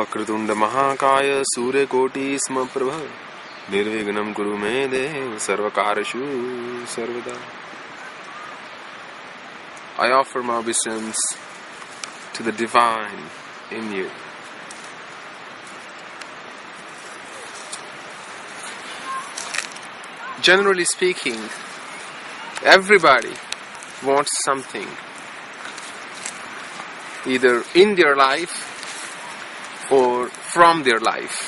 वक्रतुंड महाकाय सूर्यकोटि समप्रभ निर्विघ्नं कुरु मे देव सर्वकार्येषु सर्वदा. I offer my obeisance to the divine in you. Generally speaking, everybody wants something, either in their life or from their life.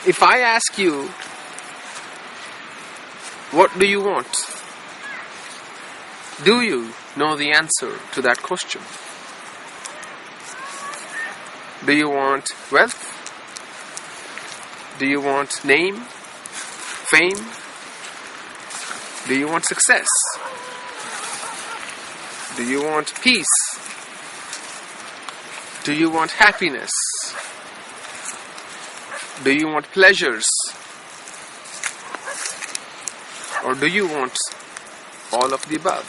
If I ask you, what do you want? Do you know the answer to that question? Do you want wealth? Do you want name? Fame? Do you want success? Do you want peace? Do you want happiness? Do you want pleasures? Or do you want all of the above?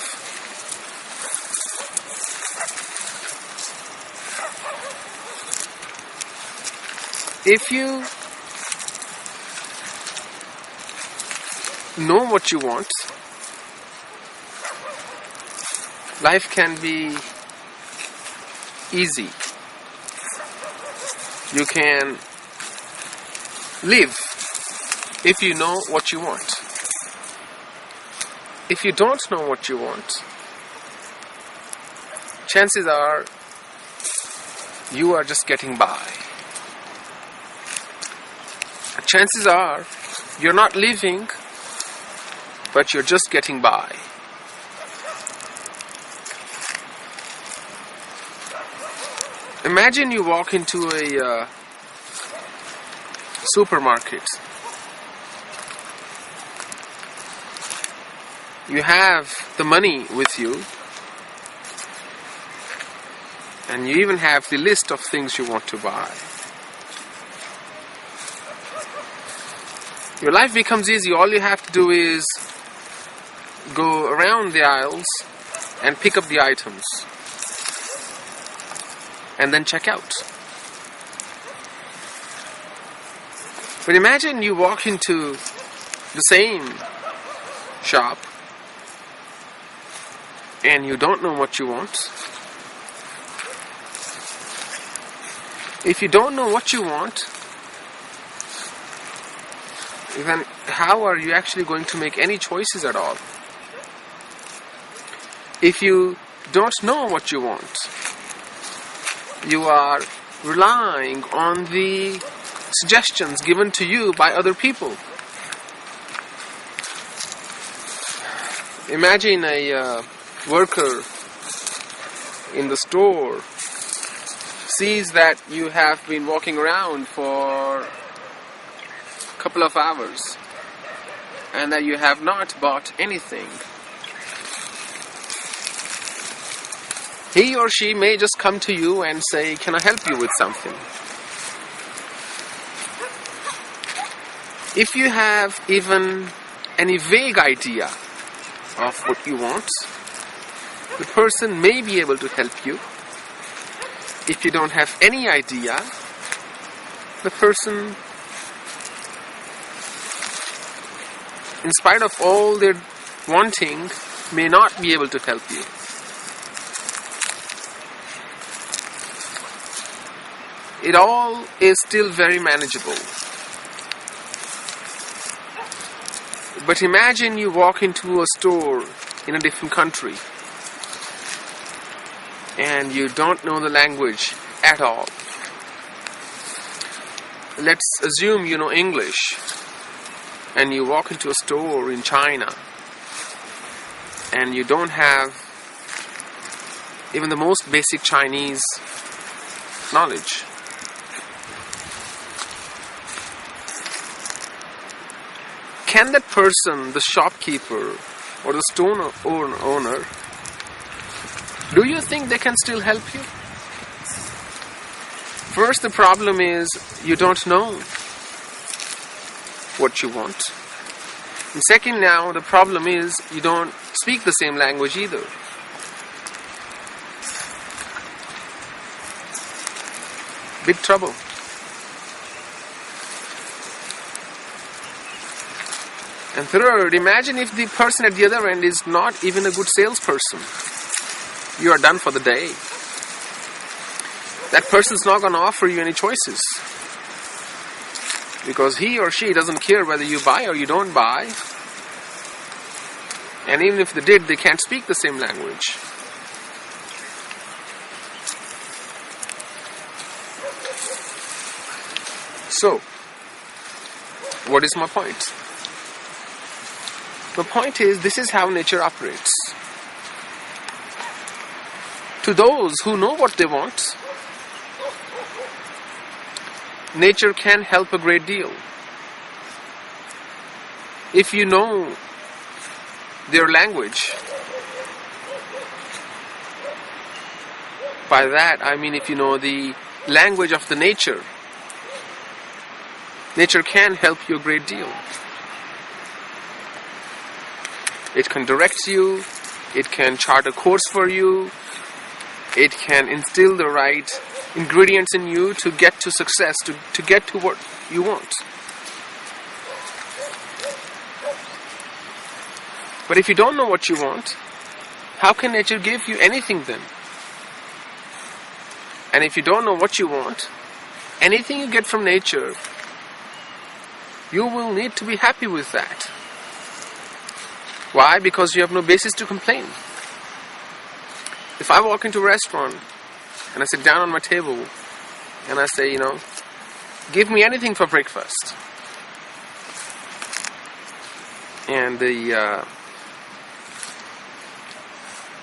If you know what you want, life can be easy. You can live if you know what you want. If you don't know what you want, chances are you are just getting by. Chances are you're not living, but you're just getting by. Imagine you walk into a supermarket. You have the money with you, and you even have the list of things you want to buy. Your life becomes easy. All you have to do is go around the aisles and pick up the items and then check out. But imagine you walk into the same shop and you don't know what you want. If you don't know what you want, then how are you actually going to make any choices at all? If you don't know what you want, you are relying on the suggestions given to you by other people. Imagine a worker in the store sees that you have been walking around for a couple of hours and that you have not bought anything. He or she may just come to you and say, "Can I help you with something?" If you have even any vague idea of what you want, the person may be able to help you. If you don't have any idea, the person, in spite of all their wanting, may not be able to help you. It all is still very manageable. But imagine you walk into a store in a different country and you don't know the language at all. Let's assume you know English and you walk into a store in China and you don't have even the most basic Chinese knowledge. Can that person, the shopkeeper or the store owner, do you think they can still help you? First, the problem is you don't know what you want. And second, now the problem is you don't speak the same language either. Big trouble. And third, imagine if the person at the other end is not even a good salesperson. You are done for the day. That person's not going to offer you any choices. Because he or she doesn't care whether you buy or you don't buy. And even if they did, they can't speak the same language. So, what is my point? The point is, this is how nature operates. To those who know what they want, nature can help a great deal. If you know their language, by that I mean if you know the language of the nature, nature can help you a great deal. It can direct you, it can chart a course for you, it can instill the right ingredients in you to get to success, to get to what you want. But if you don't know what you want, how can nature give you anything then? And if you don't know what you want, anything you get from nature, you will need to be happy with that. Why? Because you have no basis to complain. If I walk into a restaurant and I sit down on my table and I say, give me anything for breakfast, and the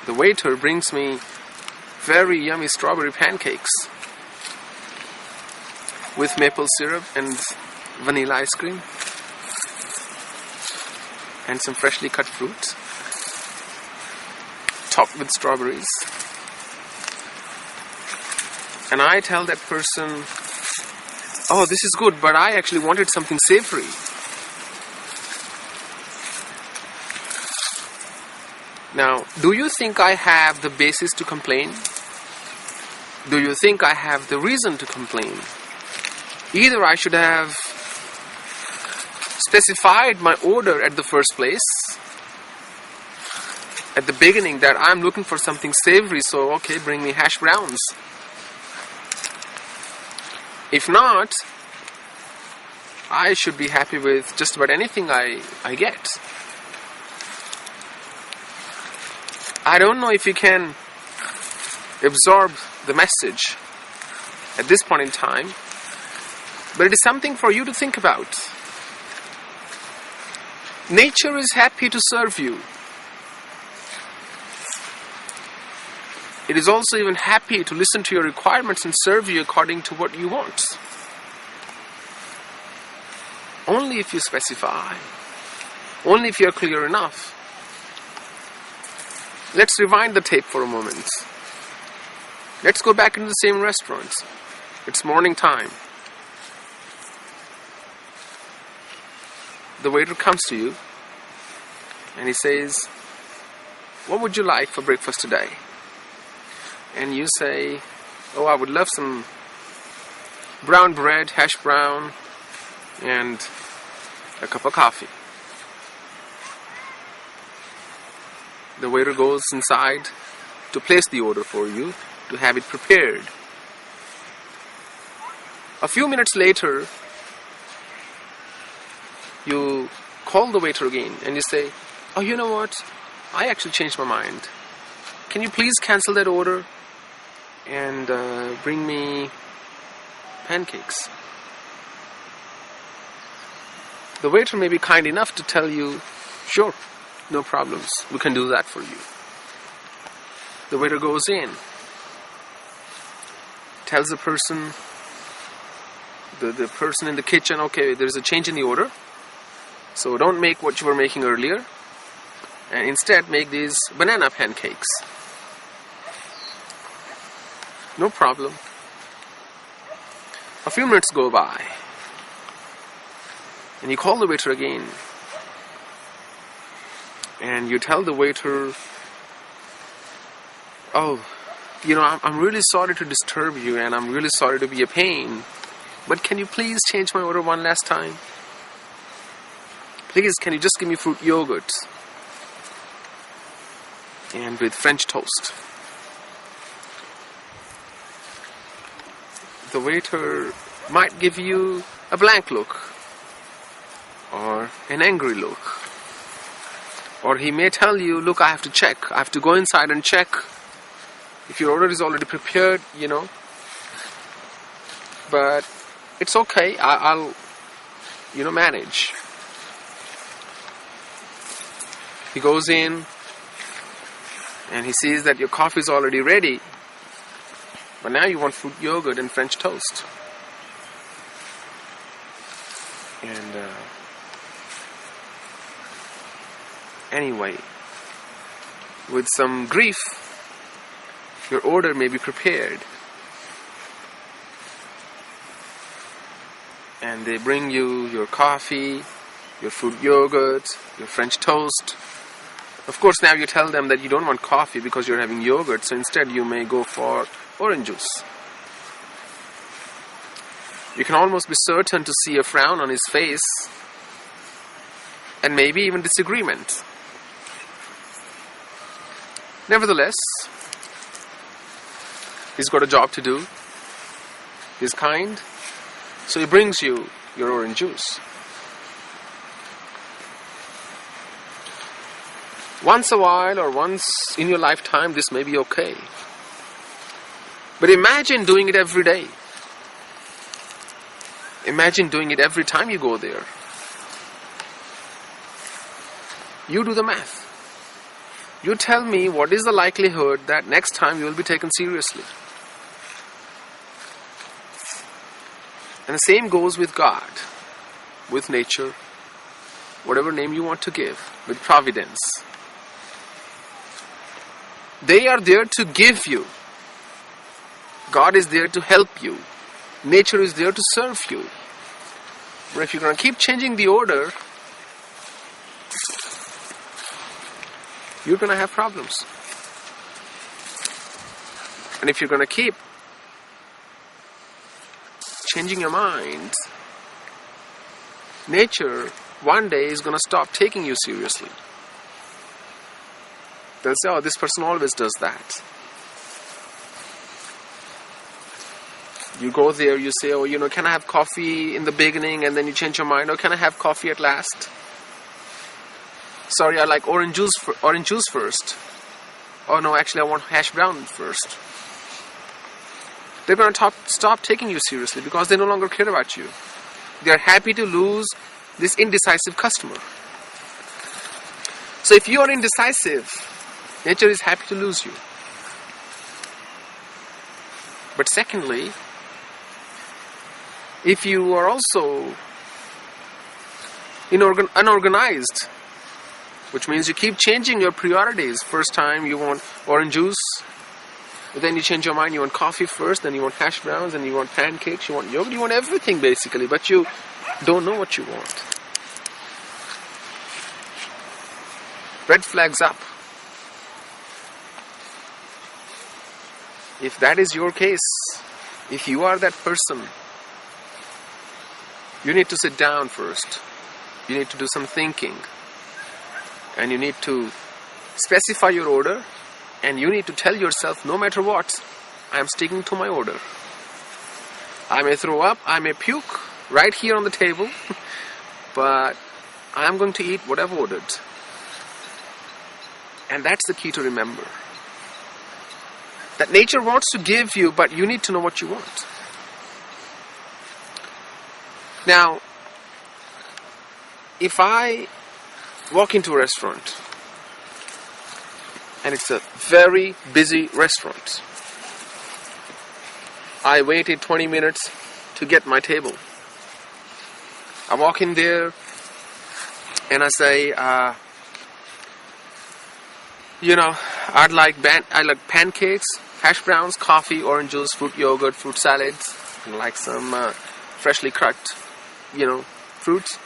waiter brings me very yummy strawberry pancakes with maple syrup and vanilla ice cream and some freshly cut fruit topped with strawberries, and I tell that person, oh, this is good, but I actually wanted something savory. Now, do you think I have the basis to complain? Do you think I have the reason to complain? Either I should have specified my order at the first place, at the beginning, that I'm looking for something savory, so okay, bring me hash browns. If not, I should be happy with just about anything I get. I don't know if you can absorb the message at this point in time, but it is something for you to think about. Nature is happy to serve you. It is also even happy to listen to your requirements and serve you according to what you want. Only if you specify. Only if you are clear enough. Let's rewind the tape for a moment. Let's go back into the same restaurant. It's morning time. The waiter comes to you and he says, what would you like for breakfast today? And you say, oh, I would love some brown bread, hash brown, and a cup of coffee. The waiter goes inside to place the order for you, to have it prepared. A few minutes later, you call the waiter again and you say, oh, you know what? I actually changed my mind. Can you please cancel that order and bring me pancakes? The waiter may be kind enough to tell you, sure, no problems, we can do that for you. The waiter goes in, tells the person, the person in the kitchen, okay, there's a change in the order, so don't make what you were making earlier, and instead make these banana pancakes. No problem. A few minutes go by, and you call the waiter again, and you tell the waiter, oh, I'm really sorry to disturb you, and I'm really sorry to be a pain, but can you please change my order one last time? Please, can you just give me fruit yogurt and with French toast? The waiter might give you a blank look or an angry look, or he may tell you, look, I have to check, I have to go inside and check if your order is already prepared, but it's okay, I'll manage. He goes in and he sees that your coffee is already ready, but now you want fruit yogurt and French toast. And anyway, with some grief, your order may be prepared. And they bring you your coffee, your fruit yogurt, your French toast. Of course, now you tell them that you don't want coffee because you're having yogurt, so instead you may go for orange juice. You can almost be certain to see a frown on his face, and maybe even disagreement. Nevertheless, he's got a job to do. He's kind, so he brings you your orange juice. Once a while or once in your lifetime, this may be okay. But imagine doing it every day. Imagine doing it every time you go there. You do the math. You tell me what is the likelihood that next time you will be taken seriously. And the same goes with God, with nature, whatever name you want to give, with providence. They are there to give you. God is there to help you. Nature is there to serve you. But if you're going to keep changing the order, you're going to have problems. And if you're going to keep changing your mind, nature one day is going to stop taking you seriously. They'll say, oh, this person always does that. You go there, you say, oh, can I have coffee in the beginning, and then you change your mind, or can I have coffee at last? Sorry, I like orange juice first. Oh no, actually I want hash brown first. They're going to stop taking you seriously because they no longer care about you. They are happy to lose this indecisive customer. So if you are indecisive, nature is happy to lose you. But secondly, if you are also unorganized, which means you keep changing your priorities. First time you want orange juice, then you change your mind, you want coffee first, then you want hash browns, then you want pancakes, you want yogurt, you want everything basically, but you don't know what you want. Red flags up. If that is your case, if you are that person, you need to sit down first. You need to do some thinking. And you need to specify your order. And you need to tell yourself, no matter what, I am sticking to my order. I may throw up, I may puke right here on the table, but I am going to eat what I've ordered. And that's the key to remember. That nature wants to give you, but you need to know what you want. Now, if I walk into a restaurant, and it's a very busy restaurant, I waited 20 minutes to get my table. I walk in there, and I say, I'd like pancakes, hash browns, coffee, orange juice, fruit yogurt, fruit salads, and like some freshly cracked, fruits.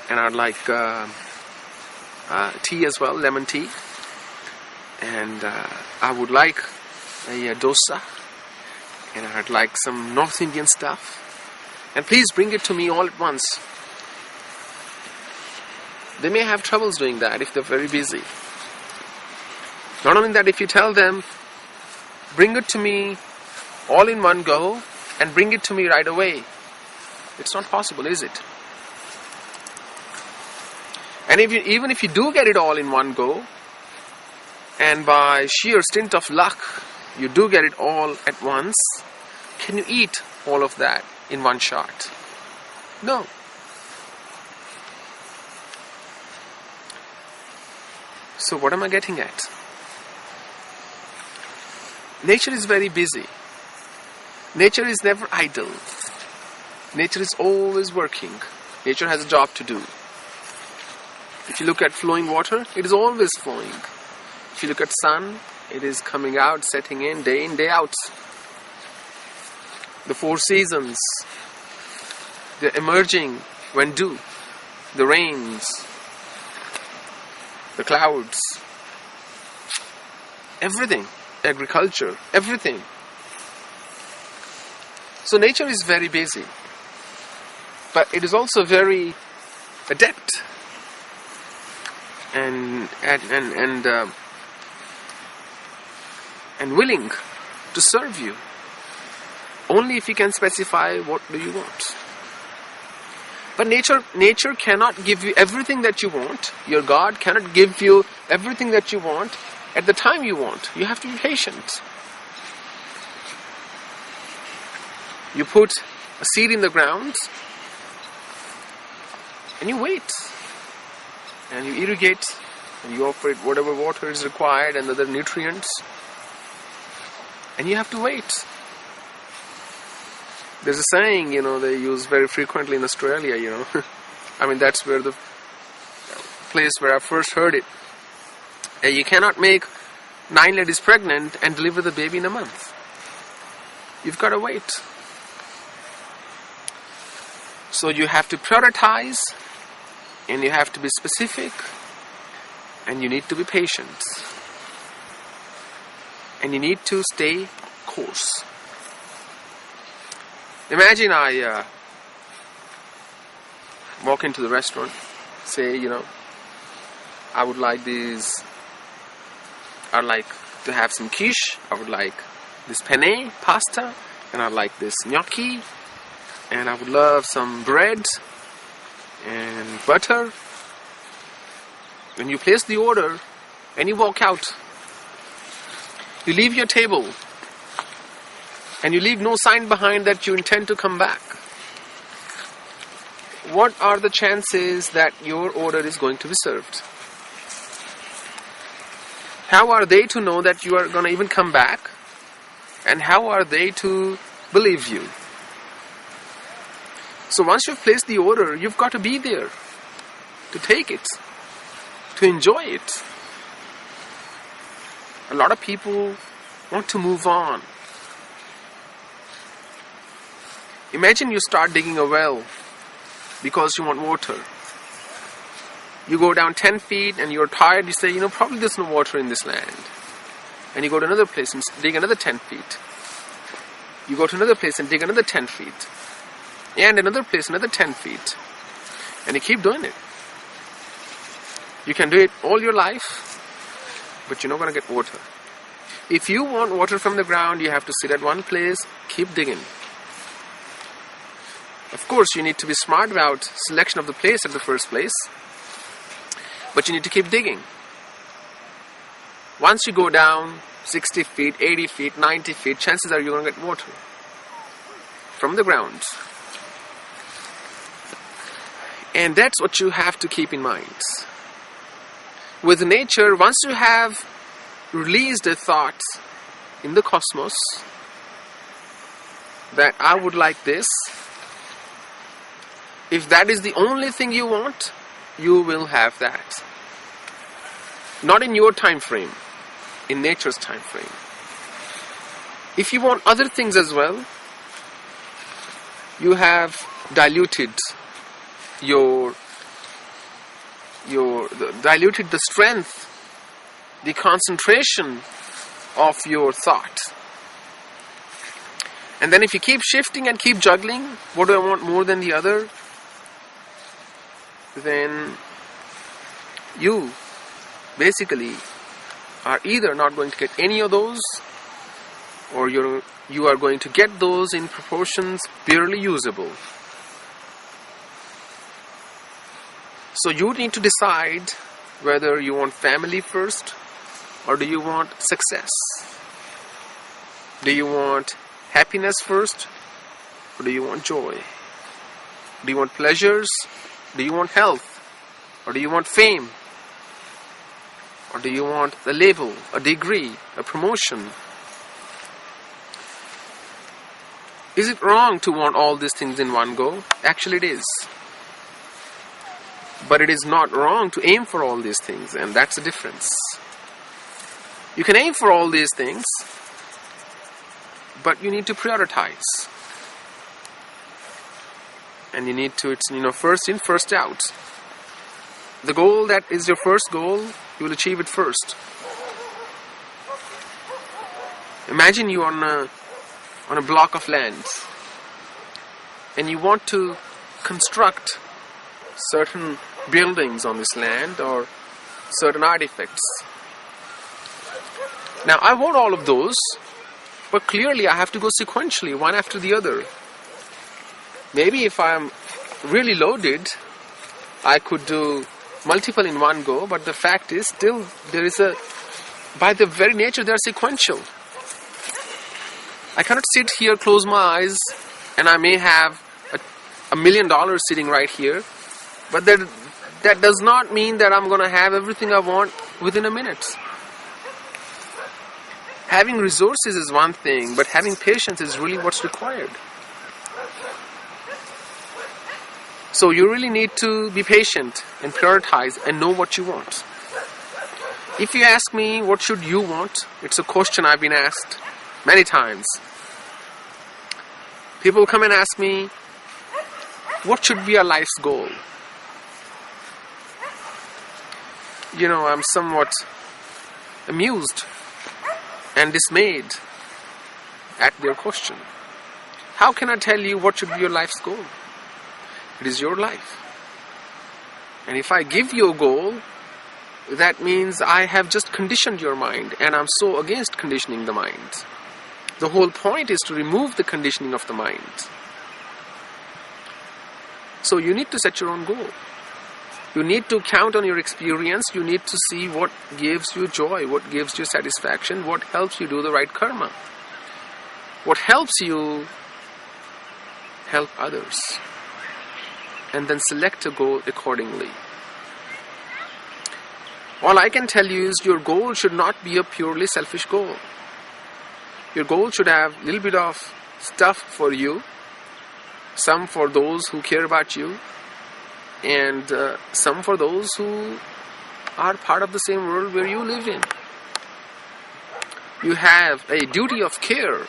And I'd like tea as well, lemon tea. And I would like a dosa, and I'd like some North Indian stuff. And please bring it to me all at once. They may have troubles doing that if they're very busy. Not only that, if you tell them, bring it to me all in one go and bring it to me right away, it's not possible, is it? And even if you do get it all in one go, and by sheer stint of luck, you do get it all at once, can you eat all of that in one shot? No. So what am I getting at? Nature is very busy. Nature is never idle. Nature is always working. Nature has a job to do. If you look at flowing water, it is always flowing. If you look at sun, it is coming out, setting in, day out. The four seasons, they're emerging when due. The rains, the clouds, everything, agriculture, everything. So nature is very busy, but it is also very adept and willing to serve you. Only if you can specify what do you want. But nature cannot give you everything that you want. Your God cannot give you everything that you want at the time you want. You have to be patient. You put a seed in the ground and you wait. And you irrigate and you offer it whatever water is required and other nutrients. And you have to wait. There's a saying, they use very frequently in Australia, I mean, that's where the place where I first heard it. You cannot make 9 ladies pregnant and deliver the baby in a month. You've got to wait. So you have to prioritize, and you have to be specific, and you need to be patient. And you need to stay course. Imagine I walk into the restaurant, say, I would like I'd like to have some quiche, I would like this penne pasta, and I'd like this gnocchi, and I would love some bread and butter. When you place the order and you walk out, you leave your table and you leave no sign behind that you intend to come back. What are the chances that your order is going to be served? How are they to know that you are going to even come back? And how are they to believe you? So once you've placed the order, you've got to be there to take it, to enjoy it. A lot of people want to move on. Imagine you start digging a well because you want water. You go down 10 feet and you're tired. You say, probably there's no water in this land. And you go to another place and dig another 10 feet. You go to another place and dig another 10 feet. And another place, another 10 feet. And you keep doing it. You can do it all your life, but you're not going to get water. If you want water from the ground, you have to sit at one place, keep digging. Of course, you need to be smart about selection of the place at the first place, but you need to keep digging. Once you go down 60 feet, 80 feet, 90 feet, chances are you're going to get water from the ground. And that's what you have to keep in mind. With nature, once you have released a thought in the cosmos that I would like this, if that is the only thing you want, you will have that. Not in your time frame, in nature's time frame. If you want other things as well, you have diluted diluted the strength, the concentration of your thought. And then if you keep shifting and keep juggling, what do I want more than the other? Then you basically are either not going to get any of those, or you are going to get those in proportions barely usable. So you need to decide whether you want family first, or do you want success? Do you want happiness first, or do you want joy? Do you want pleasures? Do you want health? Or do you want fame? Or do you want a label, a degree, a promotion? Is it wrong to want all these things in one go? Actually it is. But it is not wrong to aim for all these things, and that's the difference. You can aim for all these things, but you need to prioritize. And you need to, first in, first out. The goal that is your first goal, you will achieve it first. Imagine you on a block of land, and you want to construct certain buildings on this land or certain artifacts. Now I want all of those, but clearly I have to go sequentially, one after the other. Maybe if I'm really loaded, I could do multiple in one go, but the fact is still by the very nature they are sequential. I cannot sit here, close my eyes, and I may have $1 million sitting right here, but that does not mean that I'm going to have everything I want within a minute. Having resources is one thing, but having patience is really what's required. So you really need to be patient and prioritize and know what you want. If you ask me, what should you want? It's a question I've been asked many times. People come and ask me, what should be our life's goal? I'm somewhat amused and dismayed at their question. How can I tell you what should be your life's goal? It is your life. And if I give you a goal, that means I have just conditioned your mind, and I'm so against conditioning the mind. The whole point is to remove the conditioning of the mind. So you need to set your own goal. You need to count on your experience. You need to see what gives you joy, what gives you satisfaction, what helps you do the right karma, what helps you help others, and then select a goal accordingly. All I can tell you is your goal should not be a purely selfish goal. Your goal should have a little bit of stuff for you, some for those who care about you, and some for those who are part of the same world where you live in. You have a duty of care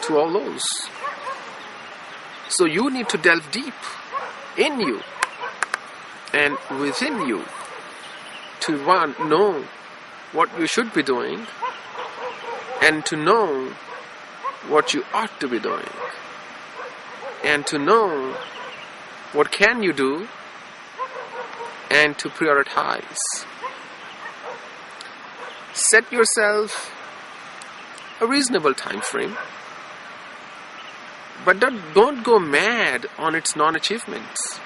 to all those. So you need to delve deep in you and within you to know what you should be doing and to know what you ought to be doing and to know what can you do and to prioritize. Set yourself a reasonable time frame, but don't go mad on its non-achievements.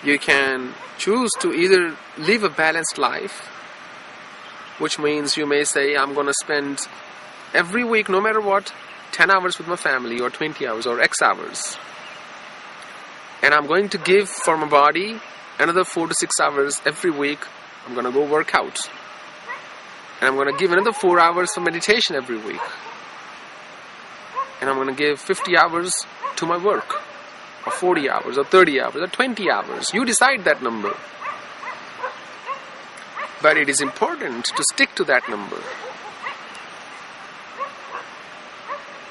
You can choose to either live a balanced life, which means you may say, I'm going to spend every week, no matter what, 10 hours with my family, or 20 hours, or X hours. And I'm going to give for my body another 4 to 6 hours every week. I'm going to go work out. And I'm going to give another 4 hours for meditation every week. And I'm going to give 50 hours to my work, or 40 hours, or 30 hours, or 20 hours. You decide that number. But it is important to stick to that number.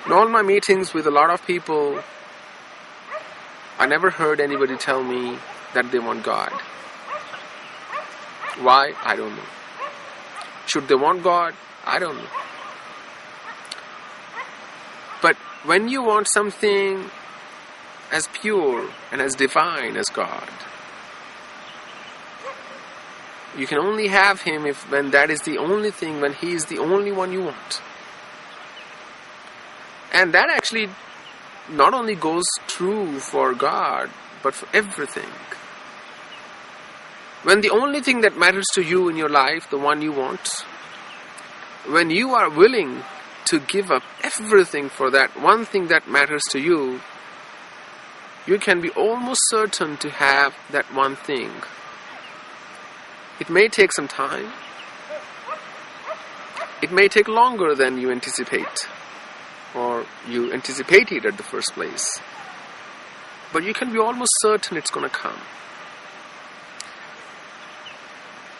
In all my meetings with a lot of people, I never heard anybody tell me that they want God. Why? I don't know. Should they want God? I don't know. But when you want something as pure and as divine as God, you can only have Him when that is the only thing, when He is the only one you want. And that actually not only goes true for God, but for everything. When the only thing that matters to you in your life, the one you want, when you are willing to give up everything for that one thing that matters to you, you can be almost certain to have that one thing. It may take some time. It may take longer than you anticipate, or you anticipated at the first place. But you can be almost certain it's going to come.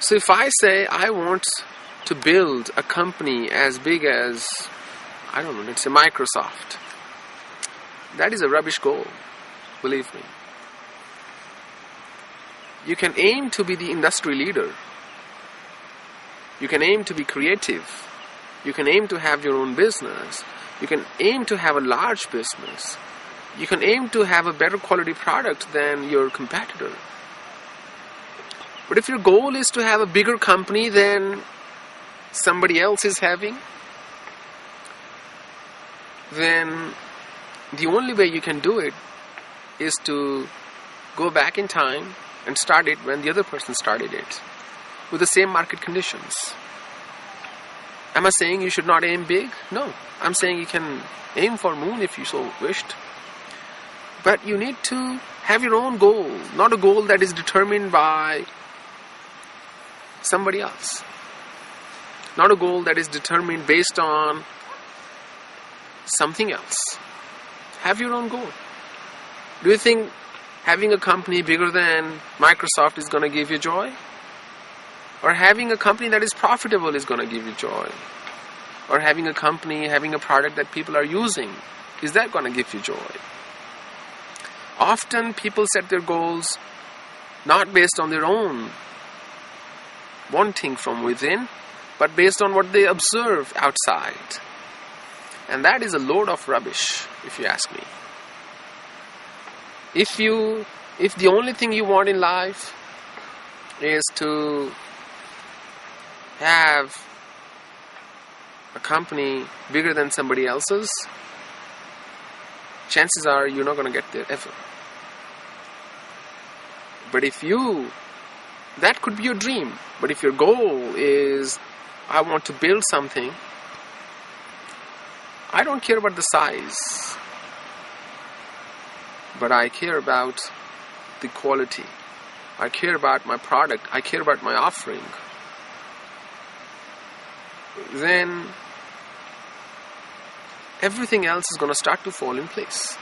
So if I say I want to build a company as big as, I don't know, let's say Microsoft, that is a rubbish goal, believe me. You can aim to be the industry leader. You can aim to be creative. You can aim to have your own business. You can aim to have a large business. You can aim to have a better quality product than your competitor. But if your goal is to have a bigger company than somebody else is having, then the only way you can do it is to go back in time and start it when the other person started it, with the same market conditions. Am I saying you should not aim big? No. I'm saying you can aim for moon if you so wished. But you need to have your own goal, not a goal that is determined by somebody else. Not a goal that is determined based on something else. Have your own goal. Do you think having a company bigger than Microsoft is going to give you joy? Or having a company that is profitable is going to give you joy? Or having a company, having a product that people are using, is that going to give you joy? Often people set their goals not based on their own wanting from within, but based on what they observe outside. And that is a load of rubbish, if you ask me. If the only thing you want in life is to have a company bigger than somebody else's, chances are you're not going to get there ever. But that could be your dream. But if your goal is, I want to build something, I don't care about the size, but I care about the quality. I care about my product. I care about my offering. Then everything else is going to start to fall in place.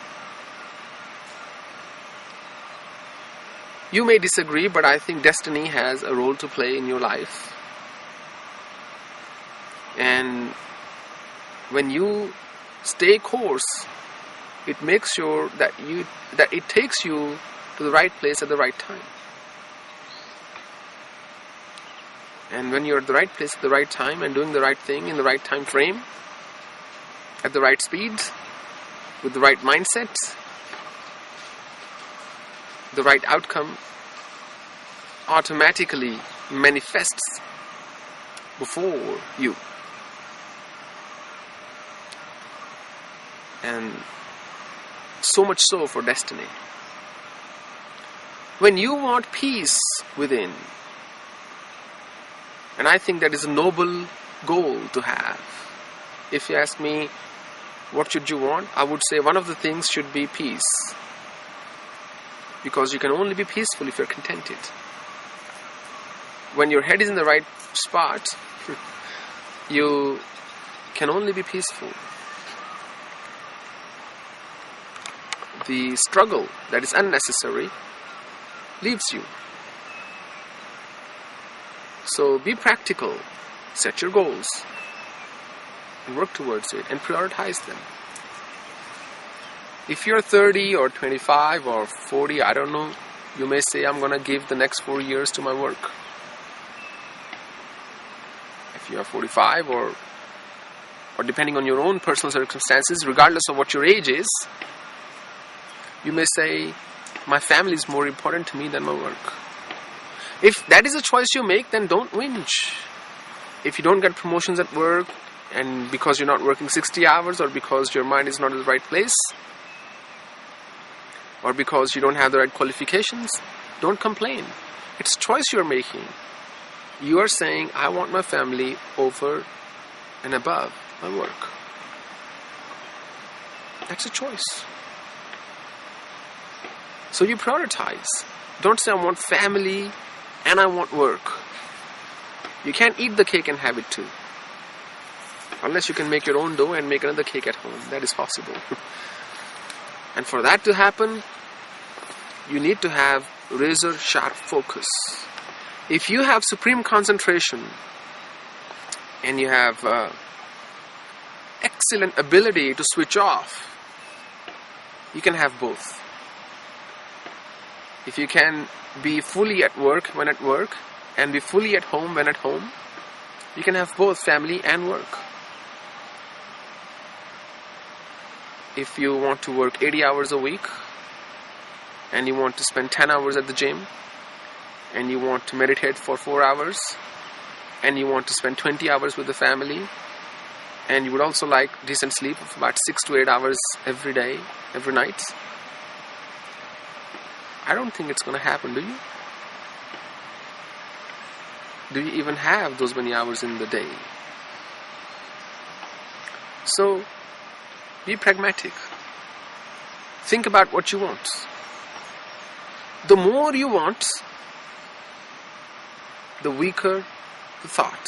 You may disagree, but I think destiny has a role to play in your life. And when you stay course, it makes sure that it takes you to the right place at the right time. And when you're at the right place at the right time and doing the right thing in the right time frame, at the right speed, with the right mindset, the right outcome automatically manifests before you. And so much so for destiny. When you want peace within, and I think that is a noble goal to have. If you ask me, what should you want? I would say one of the things should be peace. Because you can only be peaceful if you're contented. When your head is in the right spot, you can only be peaceful. The struggle that is unnecessary leaves you. So be practical, set your goals, and work towards it, and prioritize them. If you're 30 or 25 or 40, I don't know, you may say, I'm going to give the next 4 years to my work. if you are 45 or depending on your own personal circumstances, regardless of what your age is, you may say, my family is more important to me than my work. If that is a choice you make, then don't whinge. If you don't get promotions at work, and because you're not working 60 hours, or because your mind is not in the right place, or because you don't have the right qualifications, don't complain. It's a choice you're making. You are saying, I want my family over and above my work. That's a choice. So you prioritize. Don't say, I want family and I want work. You can't eat the cake and have it too. Unless you can make your own dough and make another cake at home. That is possible. And for that to happen, you need to have razor sharp focus. If you have supreme concentration and you have excellent ability to switch off, you can have both. If you can be fully at work when at work and be fully at home when at home, you can have both family and work. If you want to work 80 hours a week and you want to spend 10 hours at the gym and you want to meditate for 4 hours and you want to spend 20 hours with the family and you would also like decent sleep of about 6 to 8 hours every day, every night, I don't think it's going to happen, do you? Do you even have those many hours in the day? So, be pragmatic. Think about what you want. The more you want, the weaker the thought.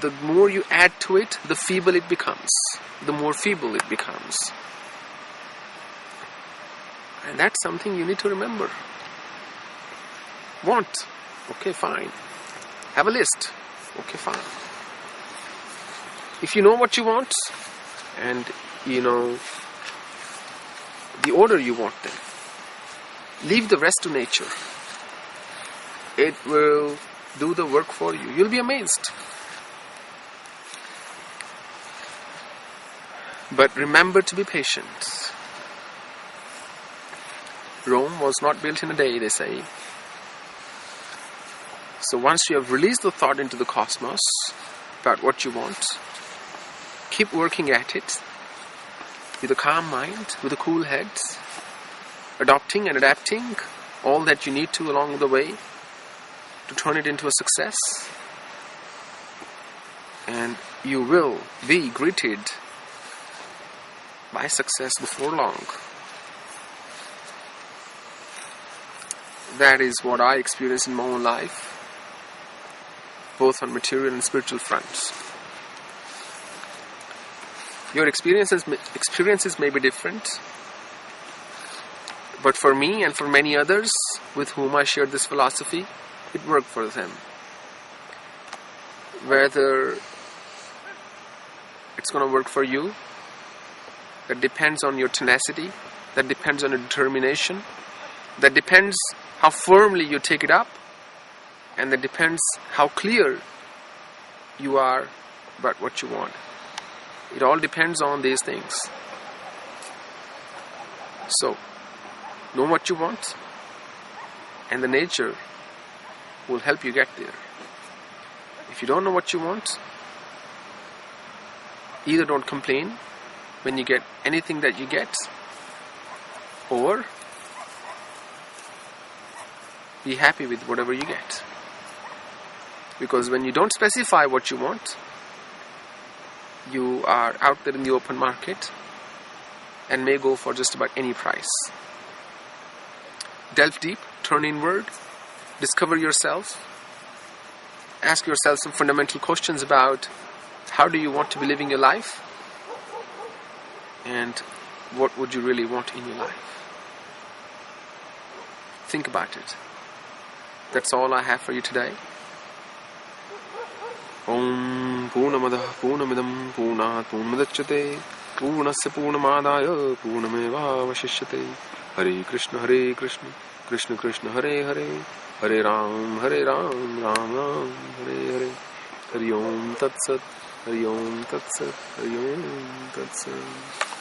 The more you add to it, the feeble it becomes. The more feeble it becomes. And that's something you need to remember. Want. Okay, fine. Have a list. Okay, fine. If you know what you want, and you know the order you want them, leave the rest to nature. It will do the work for you. You'll be amazed. But remember to be patient. Rome was not built in a day, they say. So once you have released the thought into the cosmos about what you want, keep working at it with a calm mind, with a cool head, adopting and adapting all that you need to along the way to turn it into a success. And you will be greeted by success before long. That is what I experienced in my own life, both on material and spiritual fronts. Your experiences may be different, but for me and for many others with whom I shared this philosophy, it worked for them. Whether it's going to work for you, that depends on your tenacity, that depends on your determination, that depends how firmly you take it up, and that depends how clear you are about what you want. It all depends on these things. So, know what you want, and the nature will help you get there. If you don't know what you want, either don't complain when you get anything that you get, or be happy with whatever you get. Because when you don't specify what you want, you are out there in the open market and may go for just about any price. Delve deep, turn inward, discover yourself, ask yourself some fundamental questions about how do you want to be living your life, and what would you really want in your life. Think about it. That's all I have for you today. Om Purnamada Purnamidam Purnat Purnamudachyate Purnasya Purnamadaya Purnameva Vashishyate. Hare Krishna Krishna Krishna Hare Hare Hare Ram, Hare Ram, Ram Ram, Hare Hare. Hari Om Tat Sat, Hari Om Tat Sat, Hari Om Tat Sat.